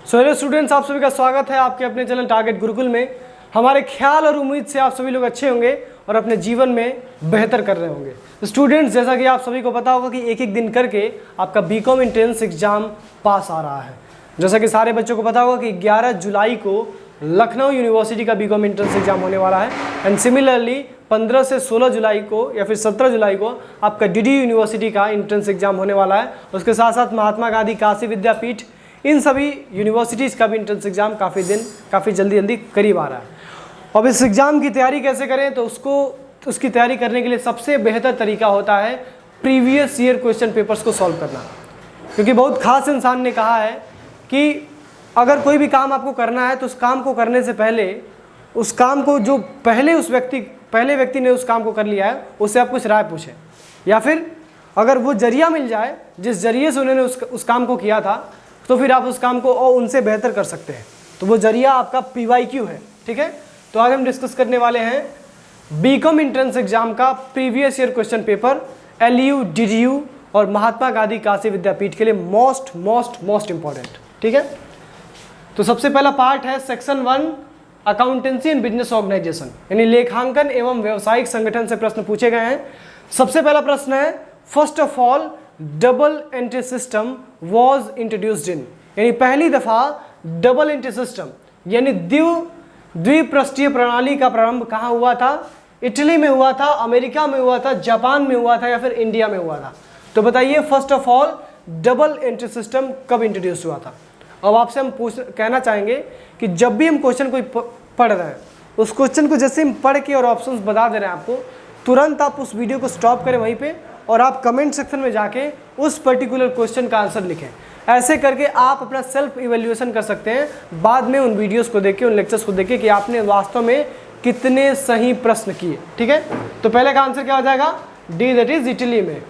So hello students, आप सभी का स्वागत है आपके अपने चैनल टारगेट गुरुकुल में। हमारे ख्याल और उम्मीद से आप सभी लोग अच्छे होंगे और अपने जीवन में बेहतर कर रहे होंगे। स्टूडेंट्स, जैसा कि आप सभी को पता होगा कि एक एक दिन करके आपका बीकॉम एंट्रेंस एग्जाम पास आ रहा है। जैसा कि सारे बच्चों को पता होगा कि 11 जुलाई को लखनऊ यूनिवर्सिटी का बीकॉम एंट्रेंस एग्जाम होने वाला है एंड सिमिलरली 15 से 16 जुलाई को या फिर 17 जुलाई को आपका डीडी यूनिवर्सिटी का एंट्रेंस एग्जाम होने वाला है। उसके साथ साथ महात्मा गांधी काशी विद्यापीठ, इन सभी यूनिवर्सिटीज़ का भी एंट्रेंस एग्जाम काफ़ी जल्दी करीब आ रहा है। अब इस एग्ज़ाम की तैयारी कैसे करें, तो उसकी तैयारी करने के लिए सबसे बेहतर तरीका होता है प्रीवियस ईयर क्वेश्चन पेपर्स को सॉल्व करना। क्योंकि बहुत खास इंसान ने कहा है कि अगर कोई भी काम आपको करना है तो उस काम को करने से पहले उस काम को जो पहले व्यक्ति ने उस काम को कर लिया है उससे आप कुछ राय पूछें, या फिर अगर वो जरिया मिल जाए जिस जरिए से उन्होंने उस काम को किया था तो फिर आप उस काम को और उनसे बेहतर कर सकते हैं। तो वो जरिया आपका PYQ है। ठीक है, तो आज हम डिस्कस करने वाले हैं बीकॉम एंट्रेंस एग्जाम का previous year question paper LU, DDU और महात्मा गांधी काशी विद्यापीठ के लिए मोस्ट इंपॉर्टेंट। ठीक है, तो सबसे पहला पार्ट है section 1 accountancy and business organisation, यानी लेखांकन एवं व्यवसायिक संगठन से प्रश्न पूछे गए हैं। सबसे पहला प्रश्न है, first of all double entry system was introduced in, यानी पहली दफा डबल एंट्री सिस्टम यानी द्विपृष्ठीय प्रणाली का प्रारंभ कहाँ हुआ था? इटली में हुआ था, अमेरिका में हुआ था, जापान में हुआ था या फिर इंडिया में हुआ था? तो बताइए first of all double entry system कब इंट्रोड्यूस हुआ था? अब आपसे हम कहना चाहेंगे कि जब भी हम क्वेश्चन कोई पढ़ रहे हैं, उस क्वेश्चन को जैसे हम पढ़ के और ऑप्शंस बता दे रहे हैं आपको, तुरंत आप उस वीडियो को स्टॉप करें वहीं पे और आप कमेंट सेक्शन में जाके उस पर्टिकुलर क्वेश्चन का आंसर लिखें। ऐसे करके आप अपना सेल्फ इवैल्यूएशन कर सकते हैं बाद में उन वीडियोस को देख के, उन लेक्चर्स को देख के कि आपने वास्तव में कितने सही प्रश्न किए। ठीक है, तो पहले का आंसर क्या हो जाएगा? डी, दैट इज इटली में।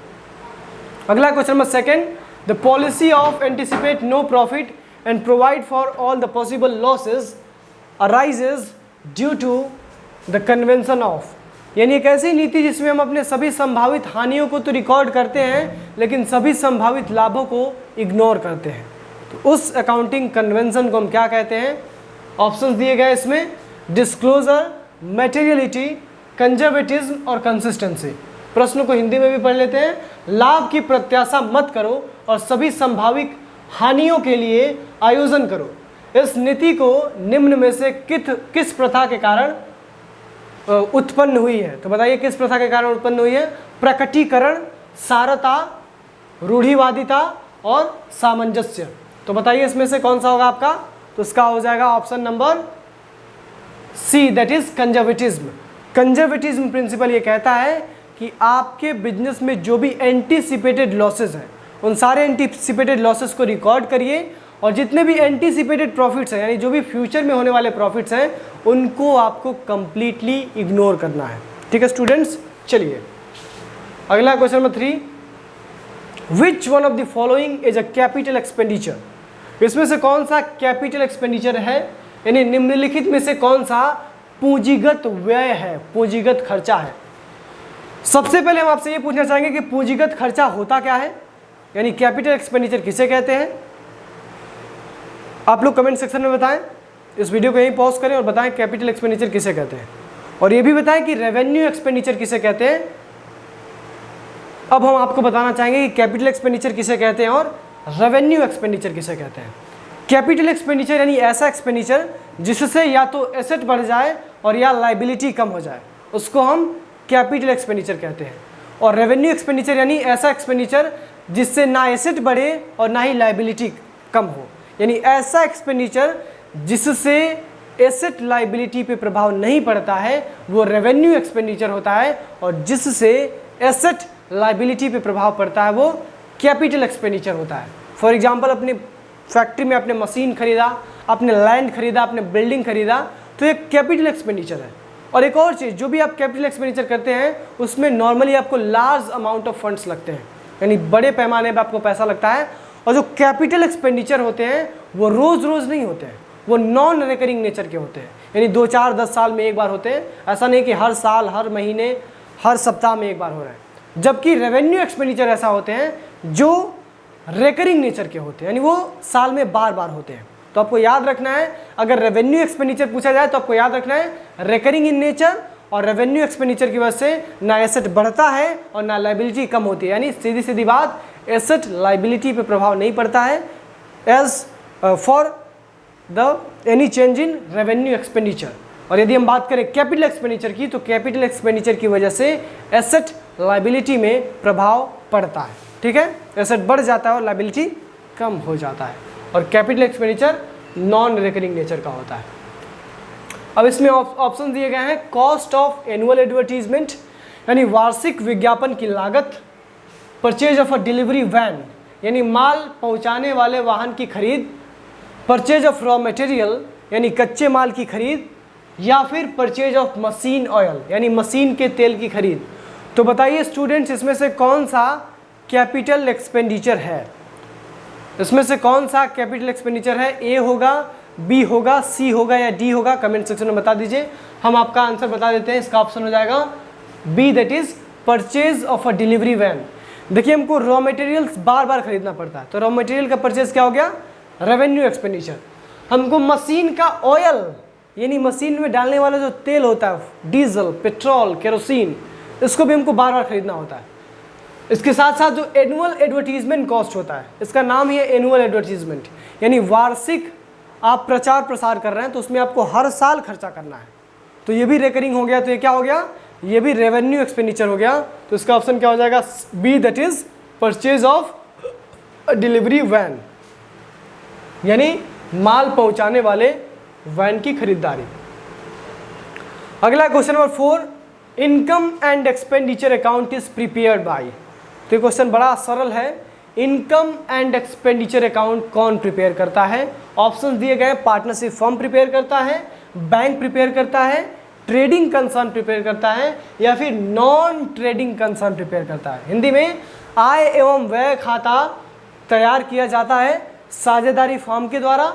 अगला question number second, the policy of anticipate no profit and provide for all the possible losses arises due to the convention of, यानी एक ऐसी नीति जिसमें हम अपने सभी संभावित हानियों को तो रिकॉर्ड करते हैं लेकिन सभी संभावित लाभों को इग्नोर करते हैं। तो उस अकाउंटिंग कन्वेंशन को हम क्या कहते हैं? ऑप्शंस दिए गए इसमें, डिस्क्लोजर, मटेरियलिटी, कंजर्वेटिज्म और कंसिस्टेंसी। प्रश्न को हिंदी में भी पढ़ लेते हैं। लाभ की प्रत्याशा मत करो और सभी संभावित हानियों के लिए आयोजन करो। इस नीति को निम्न में से किस प्रथा के कारण उत्पन्न हुई है? तो बताइए किस प्रथा के कारण उत्पन्न हुई है? प्रकटीकरण, सारता, रूढ़िवादिता और सामंजस्य। तो बताइए इसमें से कौन सा होगा आपका? तो इसका हो जाएगा option number C, that is conservatism. Conservatism principle ये कहता है कि आपके बिजनेस में जो भी एंटीसिपेटेड लॉसेस हैं उन सारे एंटीसिपेटेड लॉसेस को रिकॉर्ड करिए और जितने भी एंटीसिपेटेड प्रॉफिट्स हैं यानी जो भी फ्यूचर में होने वाले प्रॉफिट्स हैं उनको आपको कंप्लीटली इग्नोर करना है। ठीक है स्टूडेंट्स, चलिए अगला question number 3, which one of the following is a capital expenditure? इसमें से कौन सा कैपिटल एक्सपेंडिचर है, यानी निम्नलिखित में से कौन सा पूंजीगत व्यय है, पूंजीगत खर्चा है? सबसे पहले हम आपसे ये पूछना चाहेंगे कि पूंजीगत खर्चा होता क्या है, यानी कैपिटल एक्सपेंडिचर किसे कहते हैं? आप लोग कमेंट सेक्शन में बताएं। इस वीडियो को यहीं पॉज करें और बताएं कैपिटल एक्सपेंडिचर किसे कहते हैं, और ये भी बताएं कि रेवेन्यू एक्सपेंडिचर किसे कहते हैं। अब हम आपको बताना चाहेंगे कि कैपिटल एक्सपेंडिचर किसे कहते हैं और रेवेन्यू एक्सपेंडिचर किसे कहते हैं। कैपिटल एक्सपेंडिचर यानी ऐसा एक्सपेंडिचर जिससे या तो एसेट बढ़ जाए और या लाइबिलिटी कम हो जाए, उसको हम कैपिटल एक्सपेंडिचर कहते हैं। और रेवेन्यू एक्सपेंडिचर यानी ऐसा एक्सपेंडिचर जिससे ना एसेट बढ़े और ना ही लाइबिलिटी कम हो, यानी ऐसा एक्सपेंडिचर जिससे एसेट लाइबिलिटी पे प्रभाव नहीं पड़ता है वो रेवेन्यू एक्सपेंडिचर होता है, और जिससे एसेट लाइबिलिटी पे प्रभाव पड़ता है वो कैपिटल एक्सपेंडिचर होता है। फॉर एग्जांपल, अपने फैक्ट्री में आपने मशीन खरीदा, आपने लैंड खरीदा, आपने बिल्डिंग खरीदा, तो एक कैपिटल एक्सपेंडिचर है। और एक और चीज़, जो भी आप कैपिटल एक्सपेंडिचर करते हैं उसमें नॉर्मली आपको लार्ज अमाउंट ऑफ फंड्स लगते हैं, यानी बड़े पैमाने पर आपको पैसा लगता है। और जो कैपिटल एक्सपेंडिचर होते हैं वो रोज़ रोज़ नहीं होते हैं, वो नॉन रिकरिंग नेचर के होते हैं, यानी 2, 4, 10 साल में एक बार होते हैं। ऐसा नहीं कि हर साल, हर महीने, हर सप्ताह में एक बार हो रहा है। जबकि रेवेन्यू एक्सपेंडिचर ऐसा होते हैं जो रिकरिंग नेचर के होते हैं, यानी वो साल में बार बार होते हैं। तो आपको याद रखना है, अगर रेवेन्यू एक्सपेंडिचर पूछा जाए तो आपको याद रखना है रिकरिंग इन नेचर, और रेवेन्यू एक्सपेंडिचर की वजह से ना एसेट बढ़ता है और ना लाइबिलिटी कम होती है। यानी सीधी सीधी बात, एसेट लाइबिलिटी पे प्रभाव नहीं पड़ता है as for the any change in revenue expenditure. और यदि हम बात करें कैपिटल एक्सपेंडिचर की, तो कैपिटल एक्सपेंडिचर की वजह से एसेट लाइबिलिटी में प्रभाव पड़ता है। ठीक है, एसेट बढ़ जाता है और लाइबिलिटी कम हो जाता है, और capital expenditure non recurring nature का होता है। अब इसमें ऑप्शन दिए गए हैं, कॉस्ट ऑफ एनुअल एडवर्टीजमेंट यानी वार्षिक विज्ञापन की लागत, purchase of a delivery van यानी माल पहुंचाने वाले वाहन की खरीद, परचेज ऑफ रॉ मटेरियल यानी कच्चे माल की खरीद, या फिर परचेज ऑफ मशीन ऑयल यानी मशीन के तेल की खरीद। तो बताइए स्टूडेंट्स, इसमें से कौन सा कैपिटल एक्सपेंडिचर है? इसमें से कौन सा कैपिटल एक्सपेंडिचर है? ए होगा, बी होगा, सी होगा या डी होगा? कमेंट सेक्शन में बता दीजिए, हम आपका आंसर बता देते हैं। इसका ऑप्शन हो जाएगा B, that is purchase of a delivery van. देखिए हमको रॉ मटेरियल्स बार बार खरीदना पड़ता है, तो रॉ मटेरियल का परचेज क्या हो गया? Revenue expenditure. हमको मशीन का ऑयल यानी मशीन में डालने वाला जो तेल होता है, डीजल, पेट्रोल, केरोसिन, इसको भी हमको बार बार खरीदना होता है। इसके साथ साथ जो एनुअल एडवर्टीजमेंट कॉस्ट होता है, इसका नाम ही है एनुअल एडवर्टीजमेंट, यानी वार्षिक आप प्रचार प्रसार कर रहे हैं तो उसमें आपको हर साल खर्चा करना है, तो ये भी रिकरिंग हो गया। तो ये क्या हो गया? ये भी रेवेन्यू एक्सपेंडिचर हो गया। तो इसका ऑप्शन क्या हो जाएगा? B, that is purchase of delivery van यानी माल पहुंचाने वाले वैन की खरीदारी। अगला question number 4, income and expenditure account is prepared by. तो ये क्वेश्चन बड़ा सरल है। इनकम एंड एक्सपेंडिचर अकाउंट कौन प्रिपेयर करता है? ऑप्शन दिए गए, पार्टनरशिप फर्म प्रिपेयर करता है, बैंक प्रिपेयर करता है, ट्रेडिंग कंसर्न प्रिपेयर करता है, या फिर नॉन ट्रेडिंग कंसर्न प्रिपेयर करता है। हिंदी में आय एवं व्यय खाता तैयार किया जाता है साझेदारी फर्म के द्वारा,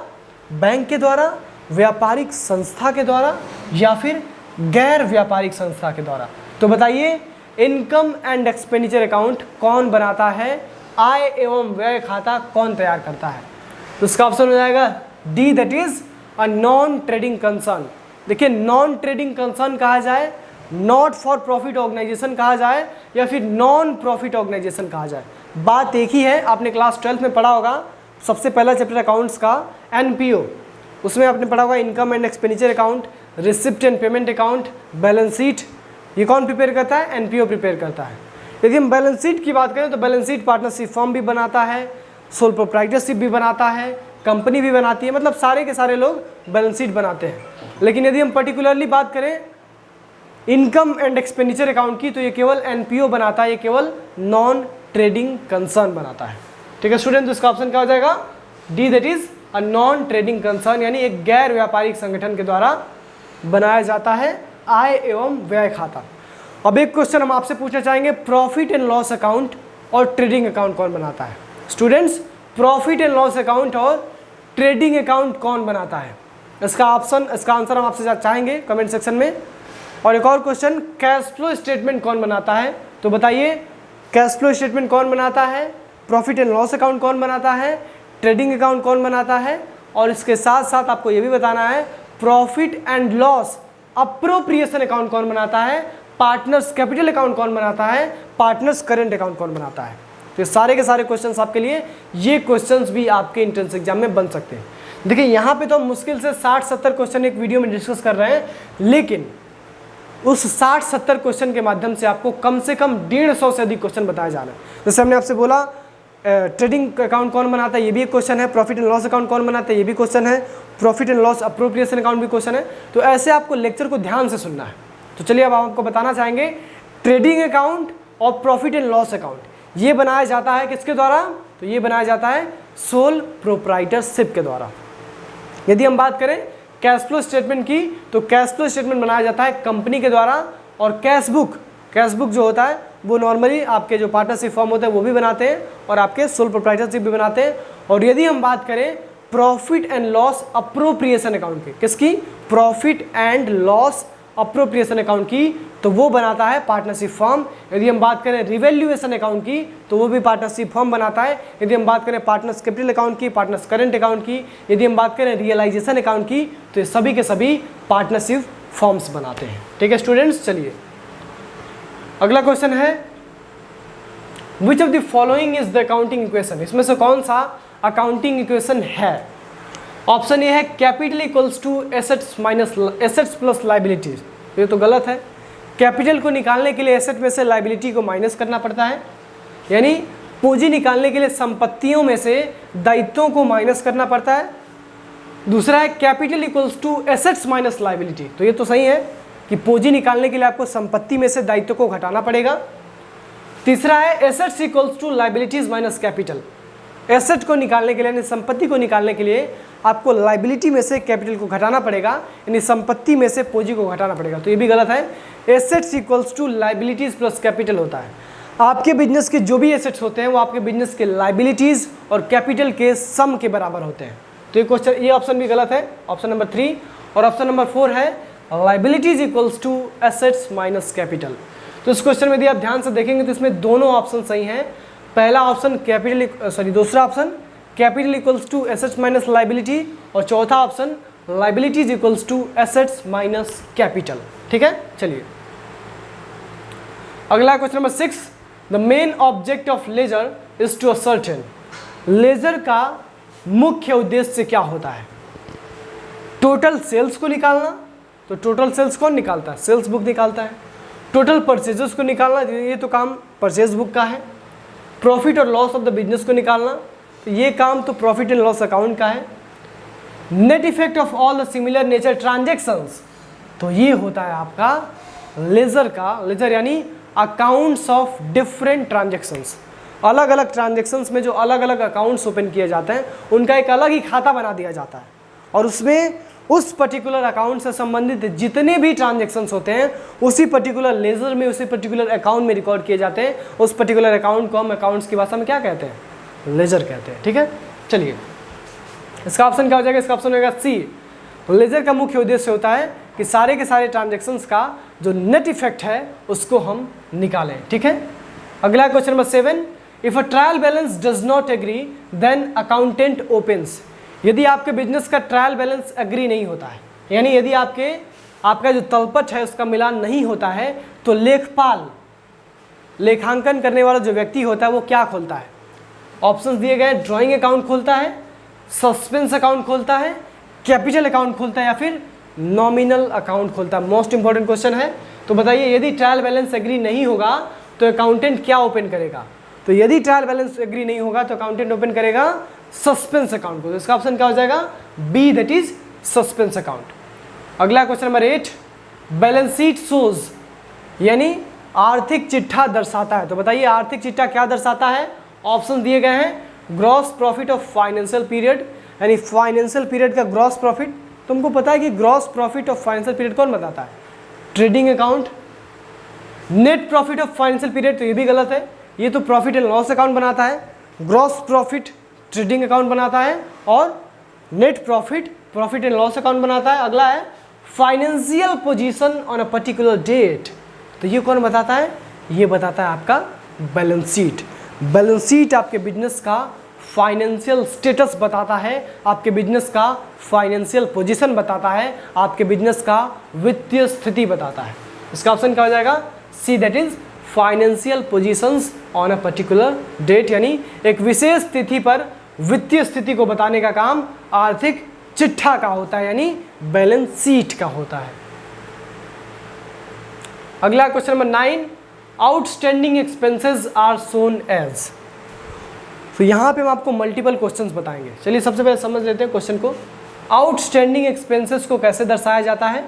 बैंक के द्वारा, व्यापारिक संस्था के द्वारा, या फिर गैर व्यापारिक संस्था के द्वारा। तो बताइए इनकम एंड एक्सपेंडिचर अकाउंट कौन बनाता है? आय एवं व्यय खाता कौन तैयार करता है? तो इसका ऑप्शन हो जाएगा D, that is a non trading concern. देखिए नॉन ट्रेडिंग कंसर्न कहा जाए, नॉट फॉर प्रॉफिट ऑर्गेनाइजेशन कहा जाए, या फिर नॉन प्रॉफिट ऑर्गेनाइजेशन कहा जाए, बात एक ही है। आपने क्लास 12 में पढ़ा होगा, सबसे पहला चैप्टर अकाउंट्स का एनपीओ, उसमें आपने पढ़ा होगा income and expenditure account, receipt and payment account, balance sheet. ये कौन प्रिपेयर करता है? एनपीओ प्रिपेयर करता है। यदि हम बैलेंस शीट की बात करें तो बैलेंस शीट पार्टनरशिप फर्म भी बनाता है, सोल प्रोप्राइटरशिप भी बनाता है, कंपनी भी बनाती है, मतलब सारे के सारे लोग बैलेंस शीट बनाते हैं। लेकिन यदि हम पर्टिकुलरली बात करें इनकम एंड एक्सपेंडिचर अकाउंट की, तो ये केवल एनपीओ बनाता है, ये केवल नॉन ट्रेडिंग कंसर्न बनाता है। ठीक है स्टूडेंट, तो इसका ऑप्शन क्या हो जाएगा? D, that is a non trading concern यानी एक गैर व्यापारिक संगठन के द्वारा बनाया जाता है आय एवं व्यय खाता। अब एक क्वेश्चन हम आपसे पूछना चाहेंगे, प्रॉफिट एंड लॉस अकाउंट और ट्रेडिंग अकाउंट कौन बनाता है? Students, profit and loss account और ट्रेडिंग अकाउंट कौन बनाता है? इसका आंसर हम आपसे चाहेंगे कमेंट सेक्शन में। और एक और क्वेश्चन, कैश फ्लो स्टेटमेंट कौन बनाता है? तो बताइए कैश फ्लो स्टेटमेंट कौन बनाता है, प्रॉफिट एंड लॉस अकाउंट कौन बनाता है, ट्रेडिंग अकाउंट कौन बनाता है, और इसके साथ साथ आपको ये भी बताना है profit and loss appropriation account कौन बनाता है, पार्टनर्स कैपिटल अकाउंट कौन बनाता है, पार्टनर्स करेंट अकाउंट कौन बनाता है। तो सारे के सारे क्वेश्चंस आपके लिए, ये क्वेश्चंस भी आपके एंट्रेंस एग्जाम में बन सकते हैं। देखिए यहाँ पे तो हम मुश्किल से 60-70 क्वेश्चन एक वीडियो में डिस्कस कर रहे हैं, लेकिन उस 60-70 क्वेश्चन के माध्यम से आपको कम से कम 150 से अधिक क्वेश्चन बताया जा रहे हैं। जैसे हमने आपसे बोला ट्रेडिंग अकाउंट कौन बनाता है, ये भी एक क्वेश्चन है, प्रॉफिट एंड लॉस अकाउंट कौन बनाता है, ये भी क्वेश्चन है, profit and loss appropriation account भी क्वेश्चन है। तो ऐसे आपको लेक्चर को ध्यान से सुनना है। तो चलिए अब आपको बताना चाहेंगे ट्रेडिंग अकाउंट और प्रॉफिट एंड लॉस अकाउंट ये बनाया जाता है किसके द्वारा? तो ये बनाया जाता है सोल प्रोप्राइटरशिप के द्वारा। यदि हम बात करें कैश फ्लो स्टेटमेंट की, तो कैश फ्लो स्टेटमेंट बनाया जाता है कंपनी के द्वारा, और कैश बुक जो होता है वो नॉर्मली आपके जो पार्टनरशिप फर्म होते हैं वो भी बनाते हैं, और आपके सोल प्रोप्राइटरशिप भी बनाते हैं। और यदि हम बात करें profit and loss appropriation account की, किसकी? Profit and loss appropriation account की तो वो बनाता है पार्टनरशिप फॉर्म। यदि हम बात करें रिवैल्यूएशन अकाउंट की तो वो भी पार्टनरशिप फॉर्म बनाता है। यदि हम बात करें पार्टनर्स कैपिटल अकाउंट की, पार्टनर्स करंट अकाउंट की, यदि हम बात करें रियलाइजेशन अकाउंट की, तो ये सभी के सभी पार्टनरशिप फॉर्म्स बनाते हैं। ठीक है स्टूडेंट्स, चलिए अगला क्वेश्चन है which of the following is the accounting equation. इसमें से कौन सा अकाउंटिंग इक्वेशन है? ऑप्शन ए है capital equals to assets plus liabilities. ये तो गलत है। कैपिटल को निकालने के लिए एसेट में से लाइबिलिटी को माइनस करना पड़ता है, यानी पूंजी निकालने के लिए संपत्तियों में से दायित्वों को माइनस करना पड़ता है। दूसरा है capital equals to assets minus liability. तो ये तो सही है कि पूंजी निकालने के लिए आपको संपत्ति में से दायित्व को घटाना पड़ेगा। तीसरा है assets equals to liabilities minus capital. Asset को निकालने के लिए यानी संपत्ति को निकालने के लिए आपको लाइबिलिटी में से कैपिटल को घटाना पड़ेगा, यानी संपत्ति में से पूंजी को घटाना पड़ेगा। तो ये भी गलत है। Assets equals to liabilities plus capital होता है। आपके बिजनेस के जो भी एसेट्स होते हैं वो आपके बिजनेस के लाइबिलिटीज और कैपिटल के सम के बराबर होते हैं। तो ये क्वेश्चन, ये ऑप्शन भी गलत है, ऑप्शन नंबर 3। और ऑप्शन नंबर 4 है liabilities equals to assets minus capital. तो इस क्वेश्चन में यदि आप ध्यान से देखेंगे तो इसमें दोनों ऑप्शन सही हैं। पहला ऑप्शन दूसरा option capital equals to assets minus liability, और चौथा option liabilities equals to assets minus capital. ठीक है, चलिए अगला question number 6। The main object of ledger is to ascertain. Ledger का मुख्य उद्देश्य क्या होता है? टोटल सेल्स को निकालना। तो टोटल सेल्स कौन निकालता है? सेल्स बुक निकालता है। टोटल परचेजेस को निकालना, ये तो काम परचेज बुक का है। प्रॉफिट और लॉस ऑफ द बिजनेस को निकालना, तो ये काम तो प्रॉफिट एंड लॉस अकाउंट का है। Net effect of all the similar nature transactions, तो ये होता है आपका लेजर का। लेजर यानी अकाउंट्स ऑफ डिफरेंट ट्रांजेक्शंस। अलग अलग ट्रांजेक्शंस में जो अलग अलग अकाउंट्स ओपन किए जाते हैं उनका एक अलग ही खाता बना दिया जाता है, और उसमें उस पर्टिकुलर अकाउंट से संबंधित जितने भी ट्रांजेक्शन्स होते हैं उसी पर्टिकुलर लेजर में, उसी पर्टिकुलर अकाउंट में रिकॉर्ड किए जाते हैं। उस पर्टिकुलर अकाउंट को हम अकाउंट्स की भाषा में क्या कहते हैं? लेजर कहते हैं। ठीक है, चलिए इसका ऑप्शन क्या हो जाएगा? इसका ऑप्शन होगा सी। लेजर का मुख्य उद्देश्य होता है कि सारे के सारे ट्रांजेक्शन्स का जो नेट इफेक्ट है उसको हम निकालें। ठीक है, अगला question number 7। If a trial balance does not agree then accountant opens. यदि आपके बिजनेस का ट्रायल बैलेंस एग्री नहीं होता है, यानी यदि आपका जो तलपट है उसका मिलान नहीं होता है, तो लेखपाल, लेखांकन करने वाला जो व्यक्ति होता है वो क्या खोलता है? ऑप्शंस दिए गए, ड्राइंग अकाउंट खोलता है, सस्पेंस अकाउंट खोलता है, कैपिटल अकाउंट खोलता है, या फिर नॉमिनल अकाउंट खोलता है। मोस्ट इंपॉर्टेंट क्वेश्चन है। तो बताइए यदि ट्रायल बैलेंस एग्री नहीं होगा तो अकाउंटेंट क्या ओपन करेगा? तो यदि ट्रायल बैलेंस एग्री नहीं होगा तो अकाउंटेंट ओपन करेगा सस्पेंस अकाउंट को। तो इसका ऑप्शन क्या हो जाएगा? B, that is suspense account. अगला question number 8। Balance sheet shows, यानी आर्थिक चिट्ठा दर्शाता है। तो बताइए आर्थिक चिट्ठा क्या दर्शाता है? ऑप्शन दिए गए हैं gross profit of financial period, यानी फाइनेंशियल पीरियड का ग्रॉस प्रॉफिट। तुमको पता है कि gross profit of financial period कौन बताता है? Trading account. Net profit of financial period, तो ये भी गलत है, ये तो प्रॉफिट एंड लॉस अकाउंट बनाता है। ग्रॉस प्रॉफिट ट्रेडिंग अकाउंट बनाता है, और net profit profit and loss account बनाता है। अगला है financial position on a particular date, तो ये कौन बताता है? ये बताता है आपका बैलेंस शीट। बैलेंस शीट आपके बिजनेस का फाइनेंशियल स्टेटस बताता है, आपके बिजनेस का फाइनेंशियल पोजीशन बताता है, आपके बिजनेस का वित्तीय स्थिति बताता है। इसका ऑप्शन क्या हो जाएगा? C, that is financial positions on a particular date, यानी एक विशेष तिथि पर वित्तीय स्थिति को बताने का काम आर्थिक चिट्ठा का होता है, यानी बैलेंस शीट का होता है। अगला question number 9। Outstanding expenses are shown as. तो यहाँ पे हम आपको मल्टीपल क्वेश्चंस बताएंगे। चलिए सबसे पहले समझ लेते हैं क्वेश्चन को। आउटस्टैंडिंग एक्सपेंसेस को कैसे दर्शाया जाता है,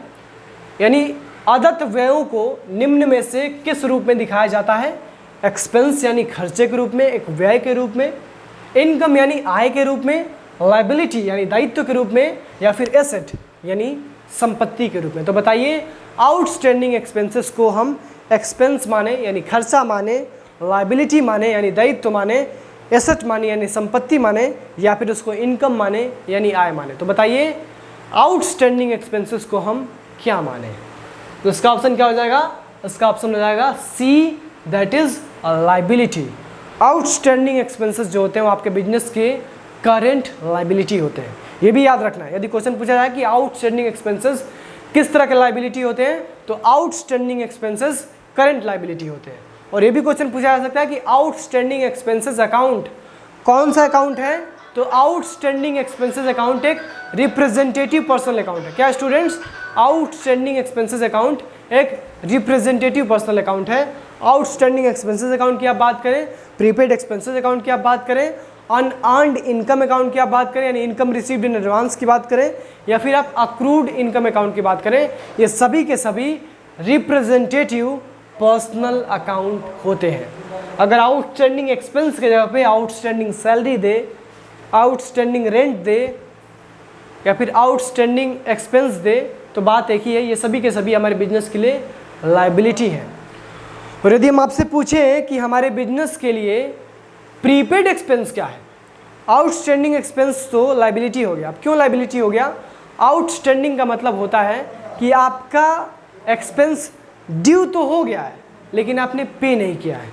यानी अदत्त व्ययों को निम्न में से किस रूप में दिखाया जाता है? एक्सपेंस यानी खर्चे के रूप में, एक व्यय के रूप में, इनकम यानी आय के रूप में, लायबिलिटी यानी दायित्व के रूप में, या फिर एसेट यानी संपत्ति के रूप में। तो बताइए आउटस्टैंडिंग एक्सपेंसेस को हम एक्सपेंस माने यानी खर्चा माने, लायबिलिटी माने यानी दायित्व माने, एसेट माने यानी संपत्ति माने, या फिर उसको इनकम माने यानी आय माने। तो बताइए आउटस्टैंडिंग एक्सपेंसेस को हम क्या माने? तो इसका ऑप्शन क्या हो जाएगा, इसका ऑप्शन हो जाएगा C, that is liability. Outstanding expenses जो होते हैं वो आपके बिजनेस के करेंट लाइबिलिटी होते हैं, ये भी याद रखना है। यदि क्वेश्चन पूछा जाए कि आउटस्टैंडिंग एक्सपेंसेस किस तरह के लाइबिलिटी होते हैं, तो आउटस्टैंडिंग एक्सपेंसेस करंट लाइबिलिटी होते हैं। और ये भी क्वेश्चन पूछा जा सकता है कि आउटस्टैंडिंग एक्सपेंसेस अकाउंट कौन सा अकाउंट है, तो आउटस्टैंडिंग एक्सपेंसेस अकाउंट एक रिप्रेजेंटेटिव पर्सनल अकाउंट है। क्या स्टूडेंट्स, आउटस्टैंडिंग एक्सपेंसेस अकाउंट एक रिप्रेजेंटेटिव पर्सनल अकाउंट है। आउटस्टैंडिंग एक्सपेंसेस अकाउंट की आप बात करें, प्रीपेड एक्सपेंसेस अकाउंट की आप बात करें, अनअर्न्ड इनकम अकाउंट की आप बात करें, यानी इनकम रिसीव्ड इन एडवांस की बात करें, या फिर आप अक्रूड इनकम अकाउंट की बात करें, ये सभी के सभी रिप्रेजेंटेटिव पर्सनल अकाउंट होते हैं। अगर आउटस्टैंडिंग एक्सपेंस के जगह पे आउटस्टैंडिंग सैलरी दे, आउटस्टैंडिंग रेंट दे, या फिर आउटस्टैंडिंग एक्सपेंस दे, तो बात एक ही है, ये सभी के सभी हमारे बिजनेस के लिए लायबिलिटी है। और यदि हम आपसे पूछें कि हमारे बिजनेस के लिए प्रीपेड एक्सपेंस क्या है, आउटस्टैंडिंग एक्सपेंस तो लायबिलिटी हो गया। अब क्यों लायबिलिटी हो गया, आउटस्टैंडिंग का मतलब होता है कि आपका एक्सपेंस ड्यू तो हो गया है लेकिन आपने पे नहीं किया है।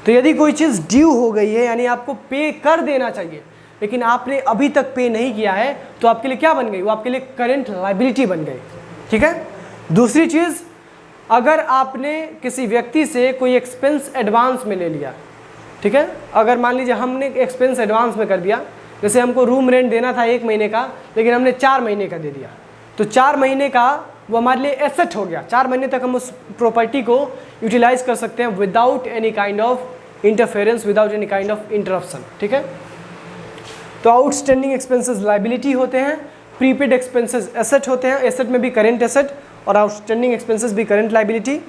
तो यदि कोई चीज़ ड्यू हो गई है यानी आपको पे कर देना चाहिए लेकिन आपने अभी तक पे नहीं किया है, तो आपके लिए क्या बन गई, वो आपके लिए करंट लायबिलिटी बन गई। ठीक है। दूसरी चीज़, अगर आपने किसी व्यक्ति से कोई एक्सपेंस एडवांस में ले लिया, ठीक है, अगर मान लीजिए हमने एक्सपेंस एडवांस में कर दिया, जैसे हमको रूम रेंट देना था 1 महीने का लेकिन हमने 4 महीने का दे दिया, तो 4 महीने का वो हमारे लिए एसेट हो गया। 4 महीने तक हम उस प्रॉपर्टी को यूटिलाइज कर सकते हैं without any kind of interference, without any kind of interruption. ठीक है। तो आउटस्टैंडिंग एक्सपेंसेस लायबिलिटी होते हैं, प्रीपेड एक्सपेंसेस एसेट होते हैं, एसेट में भी करेंट एसेट और आउटस्टैंडिंग एक्सपेंसेस भी करेंट लायबिलिटी।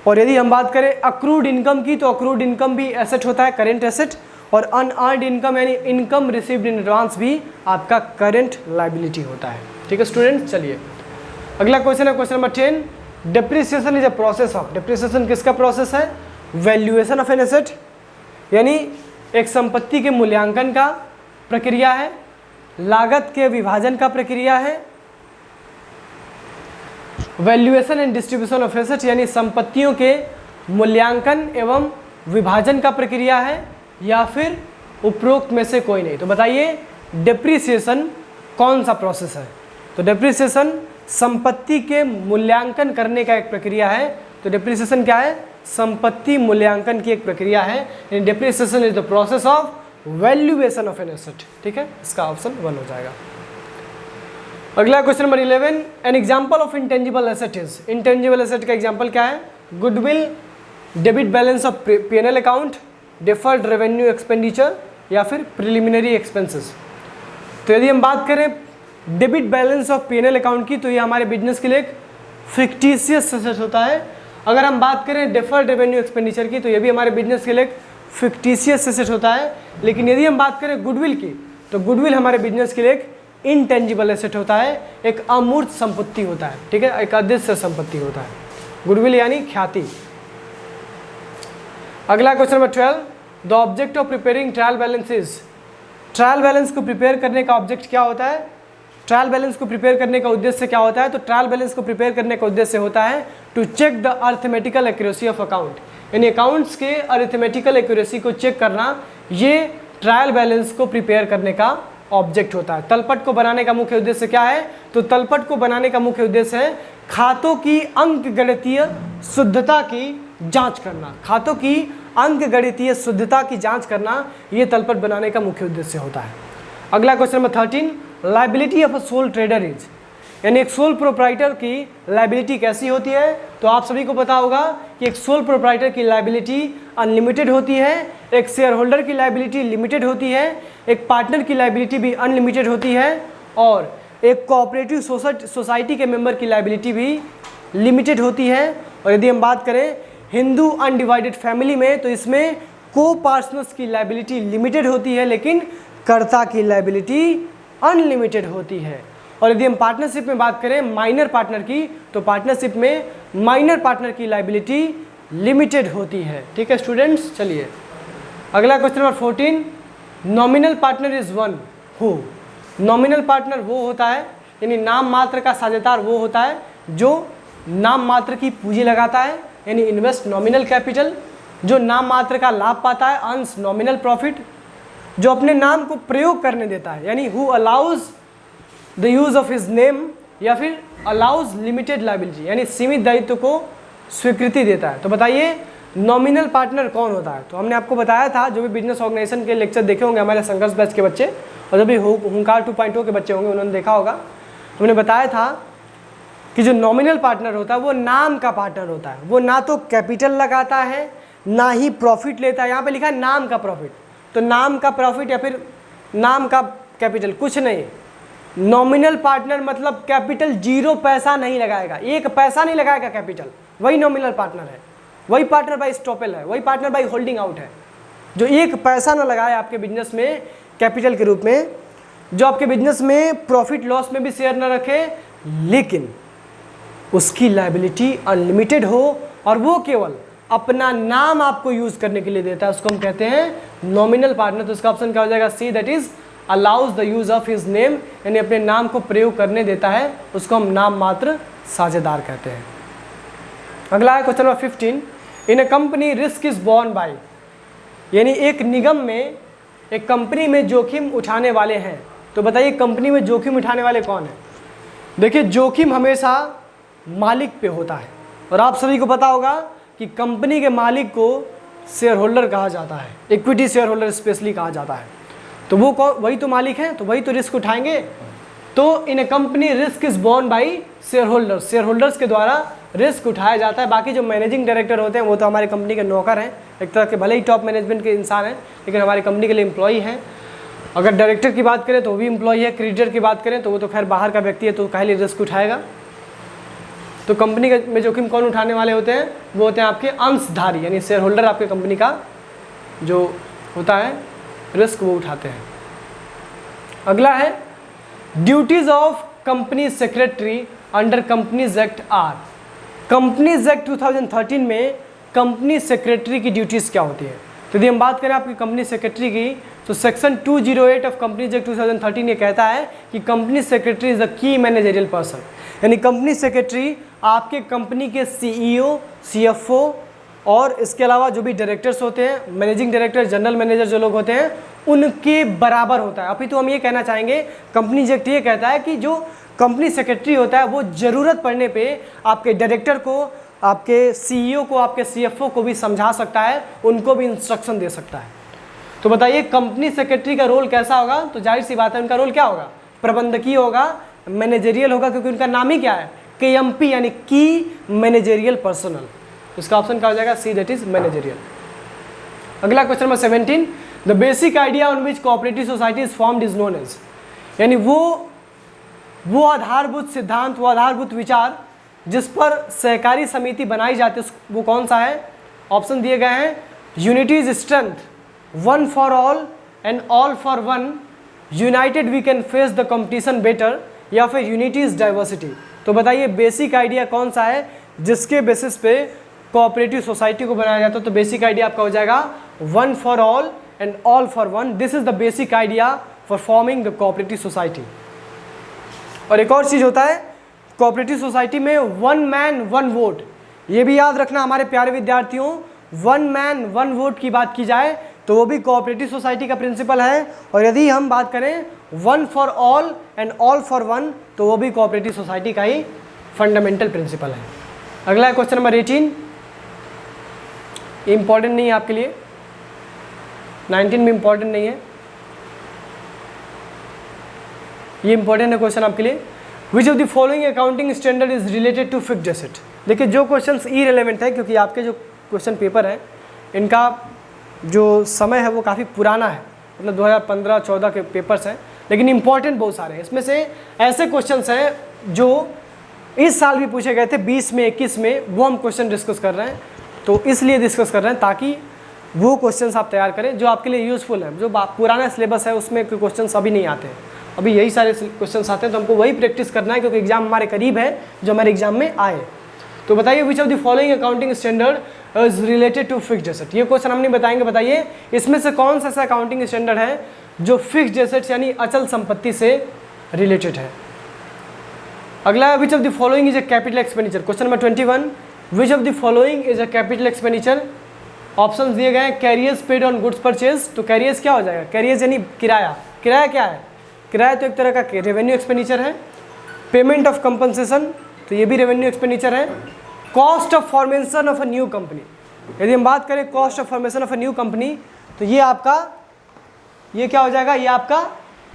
और यदि हम बात करें अक्रूड इनकम की, तो अक्रूड इनकम भी एसेट होता है, करेंट एसेट, और अनअर्न्ड इनकम यानी इनकम रिसीव्ड इन एडवांस भी आपका करेंट लायबिलिटी होता है। ठीक है स्टूडेंट्स, चलिए अगला क्वेश्चन है question number 10। Depreciation is a process of, depreciation किसका प्रोसेस है, वैल्यूएशन ऑफ एन एसेट, यानी एक संपत्ति के मूल्यांकन का प्रक्रिया है, लागत के विभाजन का प्रक्रिया है। Valuation and distribution of asset यानी संपत्तियों के मूल्यांकन एवं विभाजन का प्रक्रिया है, या फिर उपरोक्त में से कोई नहीं। तो बताइए डिप्रिसिएशन कौन सा प्रोसेस है। तो डिप्रिसिएशन संपत्ति के मूल्यांकन करने का एक प्रक्रिया है। तो डिप्रिसिएशन क्या है, संपत्ति मूल्यांकन की एक प्रक्रिया है। Depreciation is the process of valuation of an asset. ठीक है, इसका ऑप्शन 1 हो जाएगा। अगला question number 11, an example of intangible asset is, intangible asset का एग्जांपल क्या है, goodwill, debit balance of PNL account, deferred revenue expenditure, या फिर प्रिलिमिनरी एक्सपेंसेस। तो यदि हम बात करें debit balance of PNL account की, तो ये हमारे बिजनेस के लिए एक फिक्टिशियस एसेट होता है। अगर हम बात करें डिफर्ड रेवेन्यू एक्सपेंडिचर की, तो ये भी हमारे बिजनेस के लिए एक फिक्टिशियस एसेट होता है। लेकिन यदि हम बात करें गुडविल की, तो गुडविल हमारे बिजनेस के लिए एक इंटेंजिबल एसेट होता है, एक अमूर्त संपत्ति होता है। ठीक है, एक अदृश्य संपत्ति होता है गुडविल यानी ख्याति। अगला question number 12, the object of preparing trial balance is, trial balance को प्रिपेयर करने का ऑब्जेक्ट क्या होता है, ट्रायल बैलेंस को प्रिपेयर करने का उद्देश्य क्या होता है। तो ट्रायल बैलेंस को प्रिपेयर करने का उद्देश्य होता है to check the arithmetical accuracy of account, यानी अकाउंट्स के अर्थमेटिकल एक्यूरेसी को चेक करना, ये ट्रायल बैलेंस को प्रिपेयर करने का ऑब्जेक्ट होता है। तलपट को बनाने का मुख्य उद्देश्य क्या है, तो तलपट को बनाने का मुख्य उद्देश्य है खातों की अंकगणितीय शुद्धता की जांच करना, खातों की अंकगणितीय शुद्धता की जांच करना, ये तलपट बनाने का मुख्य उद्देश्य होता है। अगला question number 13, liability of a soul trader is, यानी एक सोल प्रोप्राइटर की लायबिलिटी कैसी होती है। तो आप सभी को पता होगा कि एक सोल प्रोप्राइटर की लायबिलिटी अनलिमिटेड होती है, एक शेयर होल्डर की लायबिलिटी लिमिटेड होती है, एक पार्टनर की लायबिलिटी भी अनलिमिटेड होती है, और एक कोऑपरेटिव सोसाइटी के मेंबर की लायबिलिटी भी लिमिटेड होती है। और यदि हम बात करें हिंदू अनडिवाइडेड फैमिली में, तो इसमें को पार्टनर्स की लायबिलिटी लिमिटेड होती है लेकिन कर्ता की लायबिलिटी अनलिमिटेड होती है। और यदि हम पार्टनरशिप में बात करें माइनर पार्टनर की, तो पार्टनरशिप में माइनर पार्टनर की लायबिलिटी लिमिटेड होती है। ठीक है स्टूडेंट्स, चलिए अगला question number 14, nominal partner is one who, nominal partner वो होता है, यानी नाम मात्र का साझेदार वो होता है जो नाम मात्र की पूंजी लगाता है यानी इन्वेस्ट नॉमिनल कैपिटल, जो नाम मात्र का लाभ पाता है अर्न्स नॉमिनल प्रॉफिट, जो अपने नाम को प्रयोग करने देता है यानी who allows the use of his name, या फिर अलाउज लिमिटेड लायबिलिटी यानी सीमित दायित्व को स्वीकृति देता है। तो बताइए नॉमिनल पार्टनर कौन होता है? तो हमने आपको बताया था, जो भी बिजनेस ऑर्गेनाइजेशन के लेक्चर देखे होंगे हमारे संघर्ष बैच के बच्चे और जो भी हुंकार 2.0 के बच्चे होंगे उन्होंने देखा होगा, हमने बताया था कि जो नॉमिनल पार्टनर होता है वो नाम का पार्टनर होता है। वो ना तो कैपिटल लगाता है ना ही प्रॉफिट लेता है। यहाँ पे लिखा है नाम का प्रॉफिट, तो नाम का प्रॉफिट या फिर नाम का कैपिटल कुछ नहीं। नॉमिनल पार्टनर मतलब कैपिटल 0 पैसा नहीं लगाएगा, 1 पैसा नहीं लगाएगा कैपिटल, वही नॉमिनल पार्टनर है, वही पार्टनर बाय स्टॉपेल है, वही पार्टनर बाय होल्डिंग आउट है, जो 1 पैसा ना लगाए आपके बिजनेस में कैपिटल के रूप में, जो आपके बिजनेस में प्रॉफिट लॉस में भी शेयर ना रखे, लेकिन उसकी लायबिलिटी अनलिमिटेड हो और वो केवल अपना नाम आपको यूज करने के लिए देता है, उसको हम कहते हैं नॉमिनल पार्टनर। तो इसका ऑप्शन क्या हो जाएगा? C, that is allows the use of his name, यानी अपने नाम को प्रयोग करने देता है, उसको हम नाम मात्र साझेदार कहते हैं। अगला है question number 15, in a company risk is borne by, यानी एक निगम में, एक कंपनी में जोखिम उठाने वाले हैं। तो बताइए कंपनी में जोखिम उठाने वाले कौन है? देखिए जोखिम हमेशा मालिक पे होता है और आप सभी को पता होगा कि कंपनी के मालिक को शेयर होल्डर कहा जाता है, इक्विटी शेयर होल्डर स्पेशली कहा जाता है। तो वो कौन? वही तो मालिक हैं, तो वही तो रिस्क उठाएंगे। तो in a company risk is borne by shareholders, shareholders के द्वारा रिस्क उठाया जाता है। बाकी जो मैनेजिंग डायरेक्टर होते हैं वो तो हमारी कंपनी के नौकर हैं, एक तरह के, भले ही टॉप मैनेजमेंट के इंसान हैं लेकिन हमारी कंपनी के लिए एम्प्लॉई हैं। अगर डायरेक्टर की बात करें तो वो भी एम्प्लॉई है, क्रेडिटर की बात करें तो वो तो खैर बाहर का व्यक्ति है, तो काहे लिए रिस्क उठाएगा। तो कंपनी में जोखिम कौन उठाने वाले होते हैं? वो होते हैं आपके अंशधारी, यानी शेयर होल्डर आपके कंपनी का जो होता है रिस्क वो उठाते हैं। अगला है duties of company secretary under companies act are. Companies act 2013 में कंपनी सेक्रेटरी की ड्यूटीज़ क्या होती है? तो यदि हम बात करें आपकी कंपनी सेक्रेटरी की, तो सेक्शन 208 ऑफ कंपनीज एक्ट 2013 ये कहता है कि company secretary is the key managerial person, यानी कंपनी सेक्रेटरी आपके कंपनी के सीईओ, सीएफओ और इसके अलावा जो भी डायरेक्टर्स होते हैं, मैनेजिंग डायरेक्टर, जनरल मैनेजर जो लोग होते हैं, उनके बराबर होता है। अभी तो हम ये कहना चाहेंगे, कंपनी एक्ट ये कहता है कि जो कंपनी सेक्रेटरी होता है वो ज़रूरत पड़ने पे आपके डायरेक्टर को, आपके सीईओ को, आपके सीएफओ को भी समझा सकता है, उनको भी इंस्ट्रक्शन दे सकता है। तो बताइए कंपनी सेक्रेटरी का रोल कैसा होगा? तो जाहिर सी बात है उनका रोल क्या होगा? प्रबंधकीय होगा, मैनेजरियल होगा, क्योंकि उनका नाम ही क्या है? KMP, यानी की मैनेजरियल पर्सनल। इसका ऑप्शन क्या हो जाएगा? C, that is managerial. अगला question number 17, the basic idea on which cooperative society is formed is known as, यानी वो आधारभूत सिद्धांत, वो आधारभूत विचार जिस पर सहकारी समिति बनाई जाती है वो कौन सा है? ऑप्शन दिए गए हैं, unity is strength, one for all and all for one, united we can face the competition better, या फिर यूनिटी इज डाइवर्सिटी। तो बताइए बेसिक आइडिया कौन सा है जिसके बेसिस पे कोऑपरेटिव सोसाइटी को बनाया जाता है? तो बेसिक आइडिया आपका हो जाएगा one for all and all for one. This is the basic idea for forming the cooperative society. और एक और चीज़ होता है कोऑपरेटिव सोसाइटी में, वन मैन वन वोट। ये भी याद रखना हमारे प्यारे विद्यार्थियों, वन मैन वन वोट की बात की जाए तो वो भी कोऑपरेटिव सोसाइटी का प्रिंसिपल है, और यदि हम बात करें one for all and all for one तो वो भी कोऑपरेटिव सोसाइटी का ही फंडामेंटल प्रिंसिपल है। अगला है क्वेश्चन नंबर 18, इंपॉर्टेंट नहीं है आपके लिए, 19 भी इंपॉर्टेंट नहीं है, ये इंपॉर्टेंट है क्वेश्चन आपके लिए। Which of the following accounting standard is related to fixed asset. देखिए जो क्वेश्चन इररिलेवेंट है, क्योंकि आपके जो क्वेश्चन पेपर है इनका जो समय है वो काफ़ी पुराना है, मतलब 2015-14 के पेपर्स हैं, लेकिन इंपॉर्टेंट बहुत सारे हैं। इसमें से ऐसे क्वेश्चंस हैं जो इस साल भी पूछे गए थे 20 में, 21 में, वो हम क्वेश्चन डिस्कस कर रहे हैं। तो इसलिए डिस्कस कर रहे हैं ताकि वो क्वेश्चंस आप तैयार करें जो आपके लिए यूज़फुल है। जो पुराना सिलेबस है उसमें कोई क्वेश्चन अभी नहीं आते हैं, अभी यही सारे क्वेश्चंस आते हैं, तो हमको वही प्रैक्टिस करना है क्योंकि एग्जाम हमारे करीब है जो हमारे एग्जाम में आए। तो बताइए which of the following accounting standard is related to fixed asset. ये क्वेश्चन हम नहीं बताएंगे, बताइए इसमें से कौन सा ऐसा अकाउंटिंग स्टैंडर्ड है जो फिक्स्ड एसेट्स यानी अचल संपत्ति से रिलेटेड है। अगला है which of the following is a capital expenditure. Question number 21, which of the following is a capital expenditure. Options दिए गए हैं, carriers paid on goods purchase, तो कैरियर्स क्या हो जाएगा, कैरियर्स यानी किराया। किराया क्या है, किराया तो एक तरह का रेवेन्यू एक्सपेंडिचर है। पेमेंट ऑफ कंपनसेशन, तो ये भी रेवेन्यू एक्सपेंडिचर है। Cost of formation of a new company, यदि हम बात करें cost of formation of a new company, तो ये आपका ये क्या हो जाएगा, ये आपका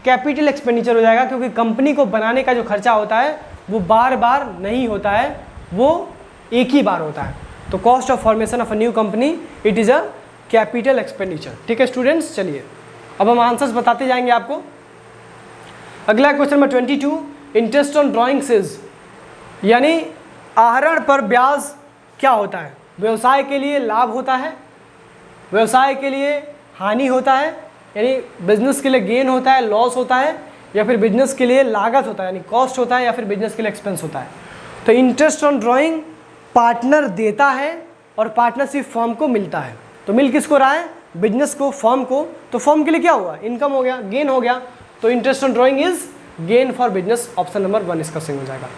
कैपिटल एक्सपेंडिचर हो जाएगा, क्योंकि कंपनी को बनाने का जो खर्चा होता है वो बार बार नहीं होता है, वो एक ही बार होता है। तो cost of formation of a new company it is a capital expenditure. ठीक है स्टूडेंट्स, चलिए अब हम आंसर्स बताते जाएंगे आपको। अगला question number 22, interest on drawings is, यानी आहरण पर ब्याज क्या होता है। व्यवसाय के लिए लाभ होता है, व्यवसाय के लिए हानि होता है, यानी बिजनेस के लिए गेन होता है, लॉस होता है, या फिर बिजनेस के लिए लागत होता है यानी कॉस्ट होता है, या फिर बिजनेस के लिए एक्सपेंस होता है। तो इंटरेस्ट ऑन ड्राइंग पार्टनर देता है और पार्टनरशिप फर्म को मिलता है। तो मिल किसको रहा है, बिजनेस को, फर्म को। तो फर्म के लिए क्या हुआ, इनकम हो गया, गेन हो गया। तो interest on drawing is gain for business, option number 1 इसका सही हो जाएगा।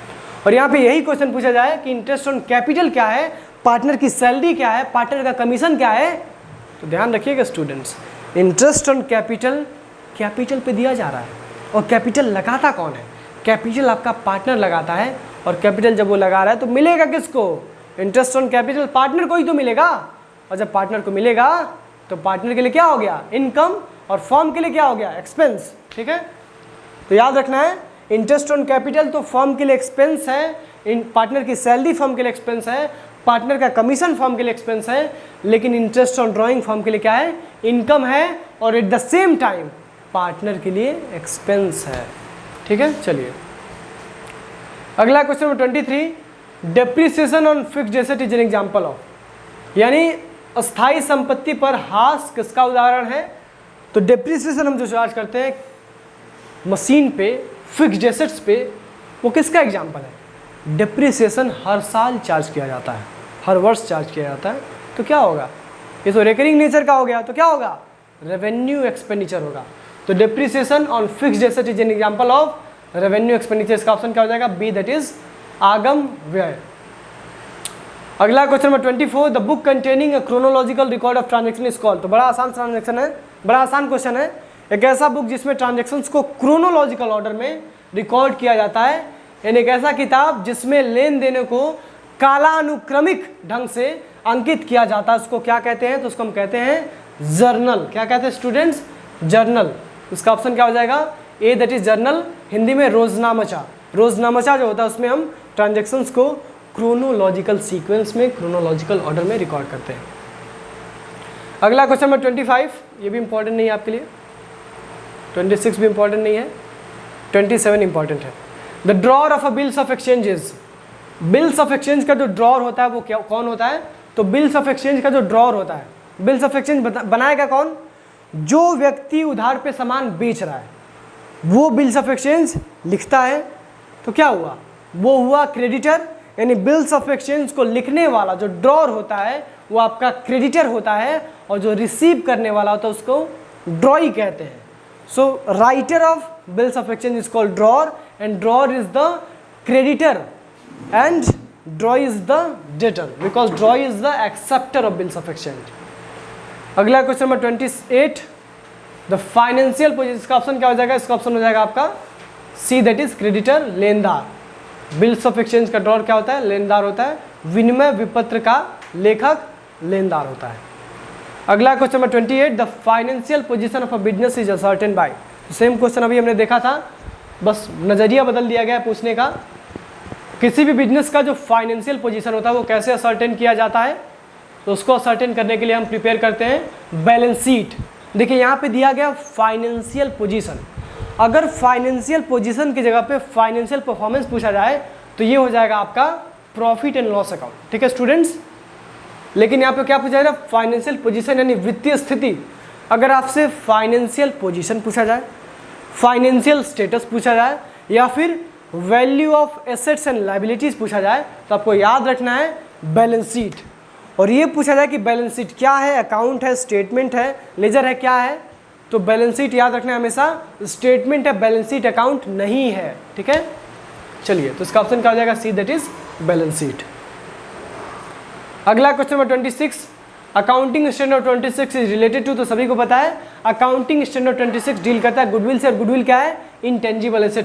और यहाँ पे यही क्वेश्चन पूछा जाए कि इंटरेस्ट ऑन कैपिटल क्या है, पार्टनर की सैलरी क्या है, पार्टनर का कमीशन क्या है। तो ध्यान रखिएगा students, interest on capital capital पे दिया जा रहा है, और कैपिटल लगाता कौन है, कैपिटल आपका पार्टनर लगाता है। और कैपिटल जब वो लगा रहा है तो मिलेगा किसको, इंटरेस्ट ऑन कैपिटल पार्टनर को ही तो मिलेगा। और जब पार्टनर को मिलेगा तो पार्टनर के लिए क्या हो गया, इनकम, और फर्म के लिए क्या हो गया, एक्सपेंस। ठीक है, तो याद रखना है इंटरेस्ट ऑन कैपिटल तो फर्म के लिए एक्सपेंस है, इन पार्टनर की सैलरी फर्म के लिए एक्सपेंस है, पार्टनर का कमीशन फर्म के लिए एक्सपेंस है, लेकिन इंटरेस्ट ऑन ड्राइंग फर्म के लिए क्या है, इनकम है, और at the same time partner के लिए एक्सपेंस है। ठीक है, चलिए अगला question number 23, depreciation on fixed asset is an example of, यानी अस्थायी संपत्ति पर हास किसका उदाहरण है। तो डेप्रिसिएशन हम जो चार्ज करते हैं मशीन पे, फिक्स्ड एसेट्स पे, वो किसका एग्जांपल है, डेप्रिसिएशन हर साल चार्ज किया जाता है, हर वर्ष चार्ज किया जाता है। तो क्या होगा, ये तो रिकरिंग नेचर का हो गया, तो क्या होगा, रेवेन्यू एक्सपेंडिचर होगा। तो depreciation on fixed asset is an example of revenue expenditure, इसका ऑप्शन क्या हो जाएगा, बी, दैट इज आगम व्यय। अगला question number 24, the book containing a chronological record of transaction is called. तो बड़ा आसान ट्रांजेक्शन है, बड़ा आसान क्वेश्चन है। एक ऐसा बुक जिसमें ट्रांजेक्शन्स को क्रोनोलॉजिकल ऑर्डर में रिकॉर्ड किया जाता है, यानी एक ऐसा किताब जिसमें लेन देनों को कालानुक्रमिक ढंग से अंकित किया जाता है, उसको क्या कहते हैं, तो उसको हम कहते हैं जर्नल। क्या कहते हैं स्टूडेंट्स, जर्नल। उसका ऑप्शन क्या हो जाएगा, ए, दैट इज जर्नल। हिंदी में रोजनामचा, रोजनामचा जो होता है उसमें हम ट्रांजेक्शन्स को क्रोनोलॉजिकल सीक्वेंस में, क्रोनोलॉजिकल ऑर्डर में रिकॉर्ड करते हैं। अगला क्वेश्चन नंबर 25, ये भी इंपॉर्टेंट नहीं है आपके लिए, 26 भी इंपॉर्टेंट नहीं है, 27 इंपॉर्टेंट है। The drawer of a bills of exchanges, bills of exchange का जो ड्रॉर होता है वो क्या, कौन होता है, तो बिल्स ऑफ एक्सचेंज का जो ड्रॉर होता है, बिल्स ऑफ एक्सचेंज बनाएगा कौन, जो व्यक्ति उधार पे सामान बेच रहा है वो बिल्स ऑफ एक्सचेंज लिखता है। तो क्या हुआ, वो हुआ क्रेडिटर, यानी बिल्स ऑफ एक्सचेंज को लिखने वाला जो ड्रॉर होता है वो आपका क्रेडिटर होता है, और जो रिसीव करने वाला होता है उसको ड्रॉई कहते हैं। सो writer of bills of exchange is called drawer, and drawer is the creditor and draw is the debtor, because draw is the acceptor of bills of exchange. अगला question number 28, the financial position, इसका option क्या हो जाएगा, इसका option हो जाएगा आपका सी, that is creditor, लेनदार। बिल्स ऑफ एक्सचेंज का ड्रॉर क्या होता है, लेनदार होता है। विनिमय विपत्र का लेखक लेनदार होता है। अगला question number 28, the financial position of a business is ascertain by. Same question अभी हमने देखा था, बस नज़रिया बदल दिया गया पूछने का। किसी भी बिजनेस का जो फाइनेंशियल पोजीशन होता है वो कैसे असर्टेन किया जाता है, तो उसको असर्टेन करने के लिए हम प्रिपेयर करते हैं बैलेंस शीट। देखिए यहाँ पे दिया गया फाइनेंशियल पोजीशन, अगर फाइनेंशियल पोजीशन की जगह पे फाइनेंशियल परफॉर्मेंस पूछा जाए तो ये हो जाएगा आपका प्रॉफिट एंड लॉस अकाउंट। ठीक है स्टूडेंट्स, लेकिन यहाँ पे क्या पूछा जाएगा, फाइनेंशियल पोजीशन यानी वित्तीय स्थिति। अगर आपसे फाइनेंशियल पोजीशन पूछा जाए, फाइनेंशियल स्टेटस पूछा जाए, या फिर value of assets and liabilities पूछा जाए, तो आपको याद रखना है बैलेंस शीट। और ये पूछा जाए कि बैलेंस शीट क्या है, अकाउंट है, स्टेटमेंट है, लेजर है, क्या है, तो बैलेंस शीट याद रखना है हमेशा स्टेटमेंट है, बैलेंस शीट अकाउंट नहीं है। ठीक है, चलिए, तो इसका ऑप्शन क्या हो जाएगा? C, that is balance sheet. अगला question number 26, accounting standard 26 is related to, तो सभी को पता है अकाउंटिंग स्टैंडर्ड 26 डील करता है गुडविल से, और गुडविल क्या है? Intangible asset